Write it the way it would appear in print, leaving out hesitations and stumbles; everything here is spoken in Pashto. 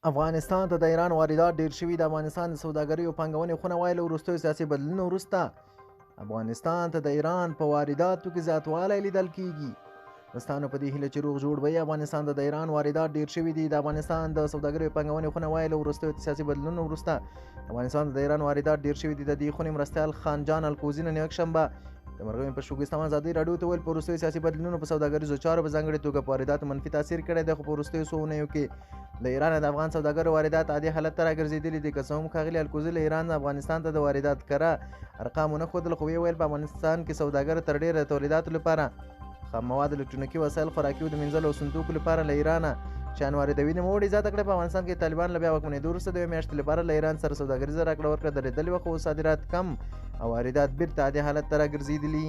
افغانستان ته د ایران واردات ډیر شوي. د افغانستان د سوداګرۍ او پانګونې خونه وایي له وروستیو سیاسي بدلونونو وروسته افغانستان ته د ایران په وارداتو کې زیاتوالی لیدل کیږي. دوستانو په دې هیله چې روغ جوړ وي، افغانستان ته د ایران واردات ډیر شوي دي. د افغانستان د سوداګرۍ او پانګونې خونه وایي له وروستیو سیاسي بدلونونو وروسته افغانستان ته د ایران واردات ډیر شوي دي. د دې خونې مرستیال خانجان الکوزي نن یکشنبه د مرغومي په شوګستان ازادي راډیو ته ویل په وروستیو سیاسي بدلونونو په سوداګریزو چارو په ځانګړې توګه په وارداتو منفي تاثیر کړی دی، خو په وروستیو څو اونیو کې له ایران د افغان سوداګرو واردات عادي حالت ته راګرځېدلي دي. که څه هم ښاغلي الکوزي له ایران افغانستان ته د واردات کره ارقام ونه ښودل، خو ویل په افغانستان کې سوداګر تر ډیره تولیداتو لپاره خام مواد، الکترونیکي وسایل، خوراکي او د مینځلو او صندوقو لپاره له ایرانه شیان واردوي. نوموړي زیاته کړې په افغانستان کې طالبان له بیا واکمنېدو وروسته د یوې میاشتې لپاره له ایران سره سوداګریزه راکړه ورکړه درېدلې وه، خو صادرات کم او واردات بیرته عادي حالت ته راګرځېدلي.